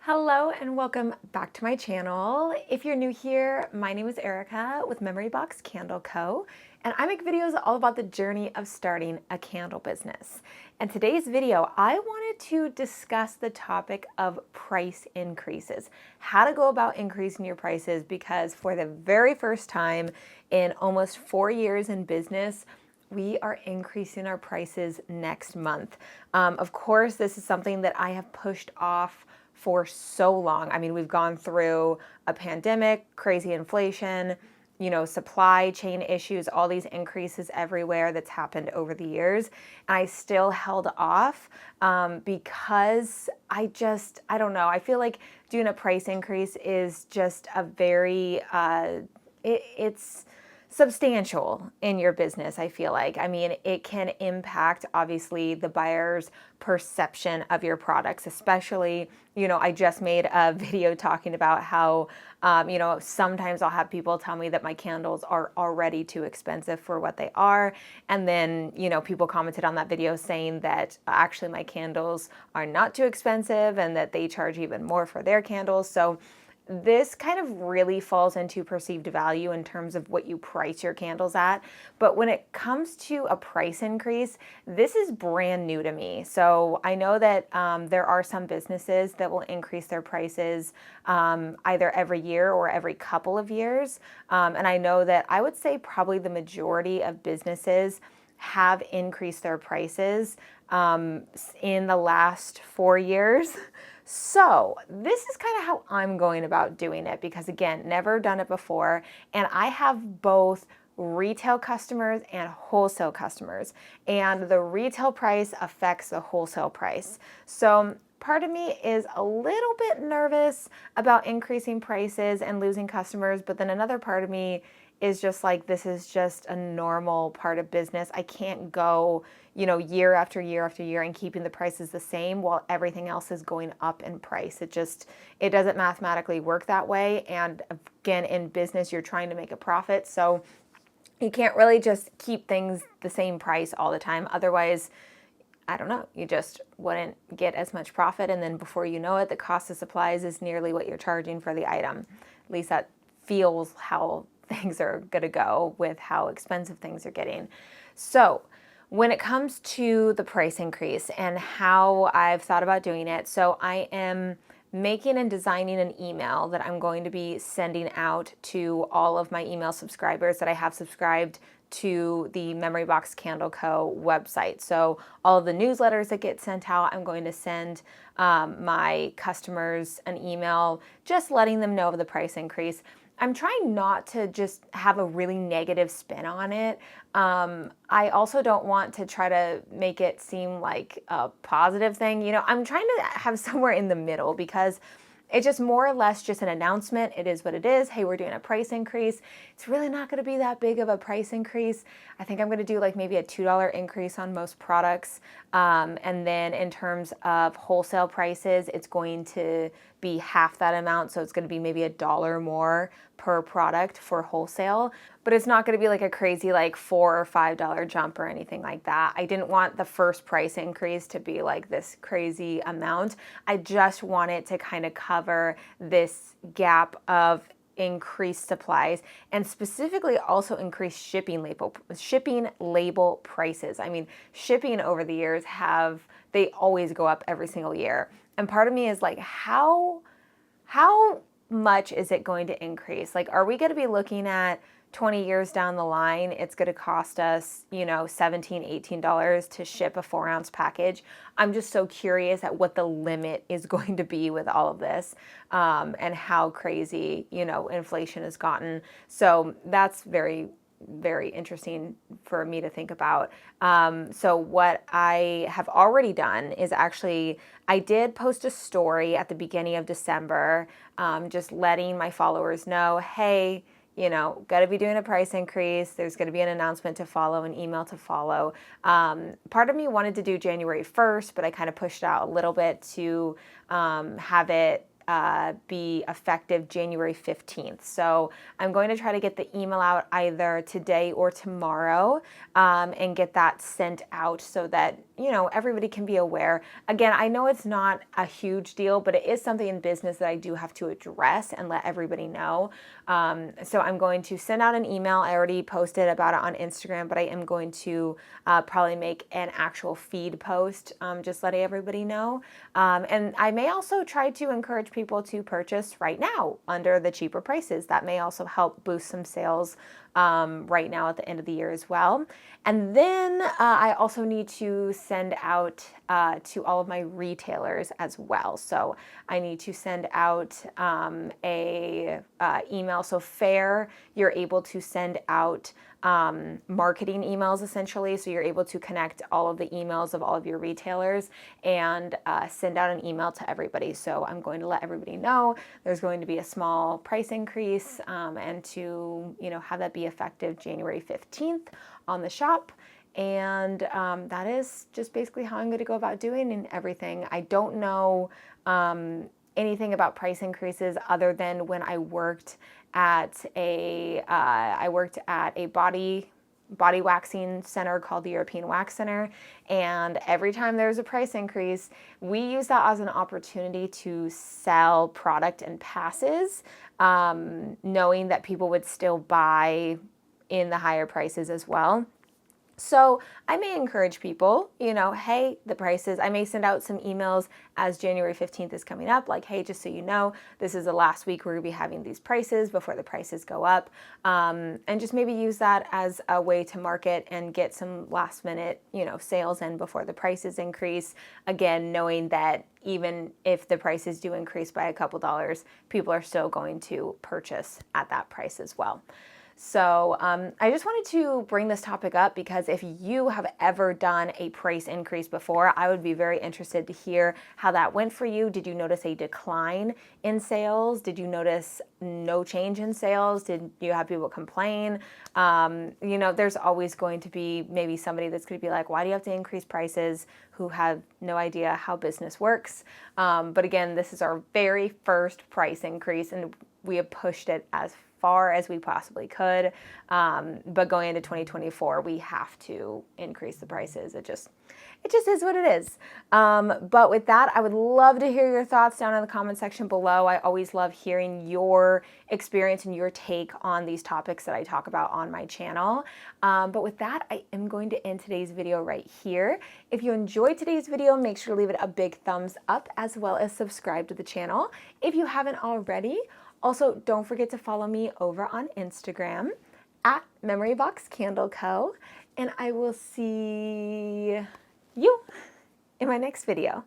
Hello and welcome back to my channel. If you're new here, my name is Erica with Memory Box Candle Co. And I make videos all about the journey of starting a candle business. In today's video, I wanted to discuss the topic of price increases, how to go about increasing your prices, because for the very first time in almost 4 years in business, we are increasing our prices next month. Of course, this is something that I have pushed off for so long. I mean, we've gone through a pandemic, crazy inflation, supply chain issues, all these increases everywhere that's happened over the years. And I still held off because I don't know. I feel like doing a price increase is just a very, it's substantial in your business, I feel like. I mean, it can impact, obviously, the buyer's perception of your products, especially, I just made a video talking about how, sometimes I'll have people tell me that my candles are already too expensive for what they are. And then, people commented on that video saying that actually my candles are not too expensive and that they charge even more for their candles. So this kind of really falls into perceived value in terms of what you price your candles at. But when it comes to a price increase, this is brand new to me. So I know that there are some businesses that will increase their prices either every year or every couple of years. And I know that I would say probably the majority of businesses have increased their prices in the last 4 years. So this is kind of how I'm going about doing it because, again, never done it before. And I have both retail customers and wholesale customers. And the retail price affects the wholesale price. So part of me is a little bit nervous about increasing prices and losing customers. But then another part of me is just like, this is just a normal part of business. I can't go, year after year after year and keeping the prices the same while everything else is going up in price. It doesn't mathematically work that way. And again, in business, you're trying to make a profit. So you can't really just keep things the same price all the time. Otherwise, I don't know, you just wouldn't get as much profit. And then before you know it, the cost of supplies is nearly what you're charging for the item. At least that feels how things are going to go with how expensive things are getting. So when it comes to the price increase and how I've thought about doing it, so I am making and designing an email that I'm going to be sending out to all of my email subscribers that I have subscribed to the Memory Box Candle Co. website. So all of the newsletters that get sent out, I'm going to send my customers an email just letting them know of the price increase. I'm trying not to just have a really negative spin on it. I also don't want to try to make it seem like a positive thing. I'm trying to have somewhere in the middle because it's just more or less just an announcement. It is what it is. Hey, we're doing a price increase. It's really not going to be that big of a price increase. I think I'm going to do like maybe a $2 increase on most products. And then in terms of wholesale prices, it's going to be half that amount. So it's going to be maybe $1 more per product for wholesale. But it's not going to be like a crazy like $4 or $5 jump or anything like that. I didn't want the first price increase to be like this crazy amount. I just want it to kind of cover this gap of increased supplies and specifically also increased shipping label prices. I mean, shipping over the years they always go up every single year. And part of me is like, how much is it going to increase? Like, are we going to be looking at 20 years down the line, it's going to cost us, $17, $18 to ship a 4-ounce package? I'm just so curious at what the limit is going to be with all of this and how crazy, inflation has gotten. So that's very, very interesting for me to think about. So what I have already done is actually, I did post a story at the beginning of December, just letting my followers know, hey, got to be doing a price increase. There's going to be an announcement to follow, an email to follow. Part of me wanted to do January 1st, but I kind of pushed out a little bit to have it be effective January 15th. So I'm going to try to get the email out either today or tomorrow, and get that sent out so that, you know, everybody can be aware. Again, I know it's not a huge deal, but it is something in business that I do have to address and let everybody know. So I'm going to send out an email. I already posted about it on Instagram, but I am going to probably make an actual feed post, just letting everybody know. And I may also try to encourage people to purchase right now under the cheaper prices. That may also help boost some sales right now at the end of the year as well. And then I also need to send out to all of my retailers as well. So I need to send out a email. So Fair, you're able to send out marketing emails essentially. So you're able to connect all of the emails of all of your retailers and send out an email to everybody. So I'm going to let everybody know there's going to be a small price increase, and to, you know, have that be effective January 15th on the shop. And that is just basically how I'm going to go about doing and everything. I don't know anything about price increases other than when I worked at a body waxing center called the European Wax Center, and every time there's a price increase, we use that as an opportunity to sell product and passes, knowing that people would still buy in the higher prices as well. So I may encourage people, you know, hey, the prices, I may send out some emails as January 15th is coming up, like, hey, just so you know, this is the last week we're going to be having these prices before the prices go up, and just maybe use that as a way to market and get some last minute, you know, sales in before the prices increase. Again, knowing that even if the prices do increase by a couple dollars, people are still going to purchase at that price as well. So I just wanted to bring this topic up because if you have ever done a price increase before, I would be very interested to hear how that went for you. Did you notice a decline in sales? Did you notice no change in sales? Did you have people complain? You know, there's always going to be maybe somebody that's going to be like, why do you have to increase prices, who have no idea how business works. But again, this is our very first price increase, and we have pushed it as far as we possibly could, but going into 2024, we have to increase the prices. It just is what it is. But with that, I would love to hear your thoughts down in the comment section below. I always love hearing your experience and your take on these topics that I talk about on my channel. But with that, I am going to end today's video right here. If you enjoyed today's video, make sure to leave it a big thumbs up, as well as subscribe to the channel if you haven't already. Also, don't forget to follow me over on Instagram at Memory Box Candle Co. And I will see you in my next video.